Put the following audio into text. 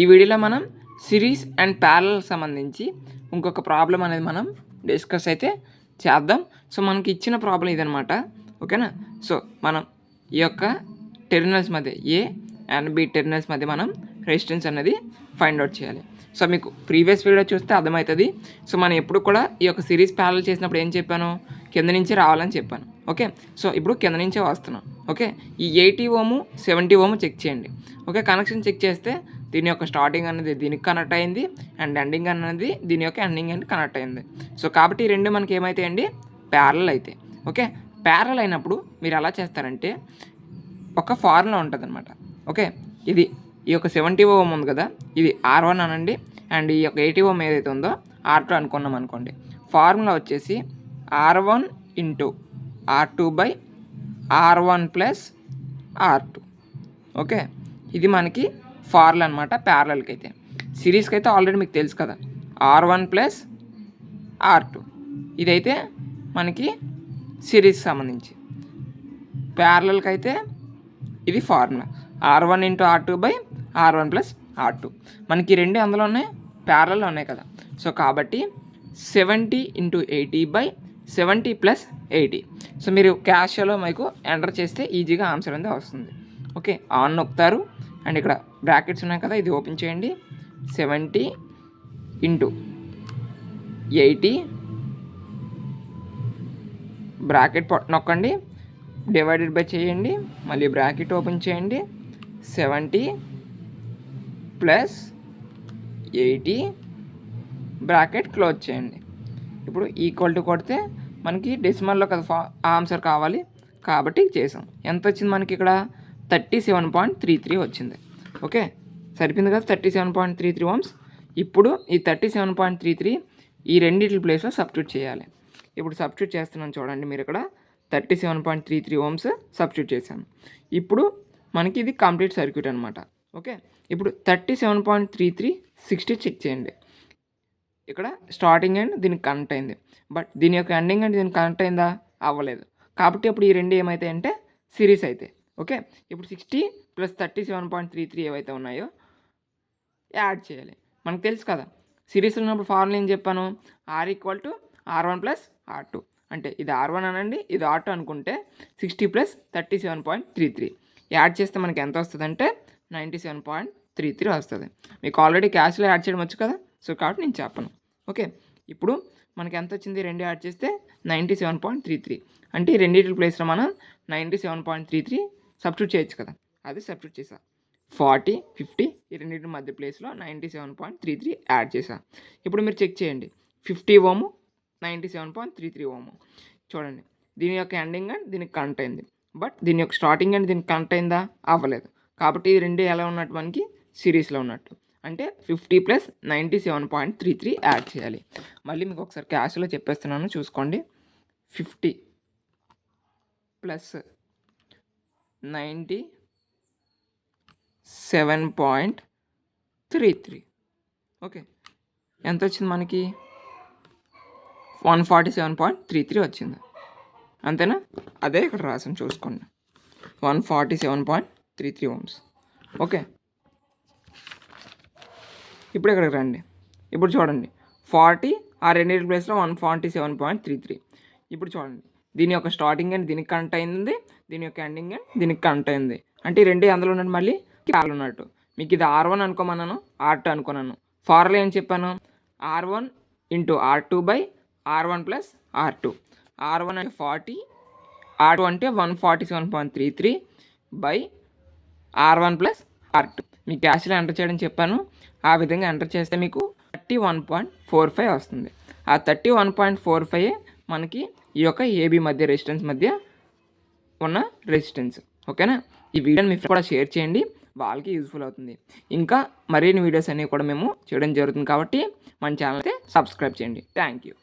ఈ వీడియోలో మనం సిరీస్ అండ్ ప్యారలల్ సంబంధించి ఇంకొక ప్రాబ్లం అనేది మనం డిస్కస్ అయితే చేద్దాం. సో మనకి ఇచ్చిన ప్రాబ్లం ఇదనమాట. ఓకేనా. సో మనం ఈ యొక్క టెర్మినల్స్ మధ్య ఏ అండ్ బి టెర్మినల్స్ మధ్య మనం రెసిస్టెన్స్ అనేది ఫైండ్ అవుట్ చేయాలి. సో మీకు ప్రీవియస్ వీడియో చూస్తే అర్థమవుతుంది. సో మనం ఎప్పుడు కూడా ఈ యొక్క సిరీస్ ప్యారలల్ చేసినప్పుడు ఏం చెప్పాను, కింద నుంచి రావాలని చెప్పాను. ఓకే. సో ఇప్పుడు కింద నుంచే వస్తున్నాం. ఓకే. ఈ 80 ఓము 70 ఓము చెక్ చేయండి. ఓకే. కనెక్షన్ చెక్ చేస్తే దీని యొక్క స్టార్టింగ్ అనేది దీనికి కనెక్ట్ అయింది అండ్ ఎండింగ్ అనేది దీని యొక్క ఎండింగ్ అనేది కనెక్ట్ అయింది. సో కాబట్టి ఈ రెండు మనకి ఏమవుతాయండి, ప్యారలల్ అయితే. ఓకే. ప్యారలల్ అయినప్పుడు మీరు ఎలా చేస్తారంటే ఒక ఫార్ములా ఉంటుంది అనమాట. ఓకే. ఇది ఈ యొక్క 70 ఓం ఉంది కదా, ఇది R1 అనండి అండ్ ఈ యొక్క 80 ఓం ఏదైతే ఉందో R2 అనుకున్నాం అనుకోండి. ఫార్ములా వచ్చేసి R1 into R2 by R1 plus R2. Okay. ఇది మనకి ఫార్ములా అనమాట ప్యారలల్కి అయితే. సిరీస్కి అయితే ఆల్రెడీ మీకు తెలుసు కదా, R1 ప్లస్ R2. ఇదైతే మనకి సిరీస్కి సంబంధించి. ప్యారలల్కి అయితే ఇది formula R1 into R2 by R1 plus R2. మనకి రెండు అందులో ఉన్నాయి, ప్యారలల్ ఉన్నాయి కదా. సో కాబట్టి 70 ఇంటూ 80 బై 70 ప్లస్ 80. సో మీరు క్యాష్లో మీకు ఎంటర్ చేస్తే ఈజీగా ఆన్సర్ అనేది వస్తుంది. ఓకే. ఆన్ నొక్కుతారు అండ్ ఇక్కడ బ్రాకెట్స్ ఉన్నాయి కదా, ఇది ఓపెన్ చేయండి. 70 ఇంటూ 80 బ్రాకెట్ నొక్కండి, డివైడెడ్ బై చేయండి, మళ్ళీ బ్రాకెట్ ఓపెన్ చేయండి. 70 ప్లస్ 80 బ్రాకెట్ క్లోజ్ చేయండి. ఇప్పుడు ఈక్వల్ టు కొడితే మనకి డెసిమల్లో కదా ఆన్సర్ కావాలి కాబట్టి చేసాం. ఎంత వచ్చింది మనకి ఇక్కడ 37.33 వచ్చింది. ఓకే. సరిపోయింది కదా 37.33 ఓమ్స్. ఇప్పుడు ఈ 37.33 ఈ రెండింటి ప్లేస్లో సబ్స్టిట్యూట్ చేయాలి. ఇప్పుడు సబ్స్టిట్యూట్ చేస్తున్నాను చూడండి, మీరు ఇక్కడ 37.33 ఓమ్స్ సబ్స్టిట్యూట్ చేశాను. ఇప్పుడు మనకి ఇది కంప్లీట్ సర్క్యూట్ అనమాట. ఓకే. ఇప్పుడు 37.33 60 చెక్ చేయండి. ఇక్కడ స్టార్టింగ్ అండ్ దీనికి కనెక్ట్ అయింది, బట్ దీని యొక్క ఎండింగ్ అండ్ దీనికి కనెక్ట్ అయిందా, అవ్వలేదు. కాబట్టి ఇప్పుడు ఈ రెండు ఏమవుతాయి అంటే సిరీస్ అయితే. ఓకే. ఇప్పుడు 60 ప్లస్ 37.33 ఏవైతే ఉన్నాయో యాడ్ చేయాలి. మనకు తెలుసు కదా, సిరీస్లో ఉన్నప్పుడు ఫార్ములా ఏం చెప్పాను, R equal to R1 plus R2. అంటే ఇది R1 అనండి, ఇది R2 అనుకుంటే 60 ప్లస్ 37.33 యాడ్ చేస్తే మనకి ఎంత వస్తుంది అంటే 97.33 వస్తుంది. మీకు ఆల్రెడీ క్యాష్లో యాడ్ చేయడం వచ్చు కదా, సో కాబట్టి నేను చెప్పను. ఓకే. ఇప్పుడు మనకి ఎంత వచ్చింది, రెండు యాడ్ చేస్తే 97.33. అంటే ఈ రెండింటి ప్లేస్లో మనం 97.33 సబ్స్టిట్యూట్ చేయొచ్చు కదా, అది సబ్స్టిట్యూట్ చేసా. 40, 50 ఈ రెండింటి మధ్య ప్లేస్లో 97.33 యాడ్ చేసా. ఇప్పుడు మీరు చెక్ చేయండి, 50 ఓము 97.33 ఓము. చూడండి, దీని యొక్క ఎండింగ్ అండ్ దీనికి కనెక్ట్ అయింది, బట్ దీని యొక్క స్టార్టింగ్ అండ్ దీనికి కనెక్ట్ అయిందా, అవ్వలేదు. కాబట్టి ఈ రెండు ఎలా ఉన్నట్టు మనకి సిరీస్లో ఉన్నట్టు. అంటే 50 ప్లస్ 97.33 యాడ్ చేయాలి. మళ్ళీ మీకు ఒకసారి క్యాష్లో చెప్పేస్తున్నాను చూసుకోండి. 50 ప్లస్ 97.33. ఓకే. ఎంత వచ్చింది మనకి, 147.33 వచ్చింది. అంతేనా, అదే ఇక్కడ రాసాను చూసుకోండి, 147.33 ఓమ్స్. ఓకే. ఇప్పుడు ఇక్కడికి రండి. ఇప్పుడు చూడండి, 40 ఆ రెండింటి ప్లేస్లో 147.33. ఇప్పుడు చూడండి, దీని యొక్క స్టార్టింగ్ అండ్ దీనికి కనెక్ట్ అయింది, దీని యొక్క ఎండింగ్ అండ్ దీనికి కనెక్ట్ అయింది. అంటే ఈ రెండు అందులో ఉన్నట్టు మళ్ళీ ప్యారలల్ ఉన్నట్టు. మీకు ఇది R1 అనుకోమన్నాను, R2 అనుకున్నాను. ఫార్ములా ఏం చెప్పాను, R1 into R2 by R1 plus R2. R1 అంటే 40, R2 అంటే 147.33 బై R1 ప్లస్ R2. మీ క్యాష్లో ఎంటర్ చేయడం చెప్పాను, ఆ విధంగా ఎంటర్ చేస్తే మీకు 31.45 వస్తుంది. ఆ 31.45 మనకి ఈ యొక్క ఏబి మధ్య రెసిస్టెన్స్ మధ్య ఉన్న రెసిస్టెన్స్. ఓకేనా. ఈ వీడియోని మీ ఫ్రెండ్స్ కూడా షేర్ చేయండి, వాళ్ళకి యూజ్ఫుల్ అవుతుంది. ఇంకా మరిన్ని వీడియోస్ అనేవి కూడా మేము చేయడం జరుగుతుంది కాబట్టి మన ఛానల్ అయితే సబ్స్క్రైబ్ చేయండి. Thank you.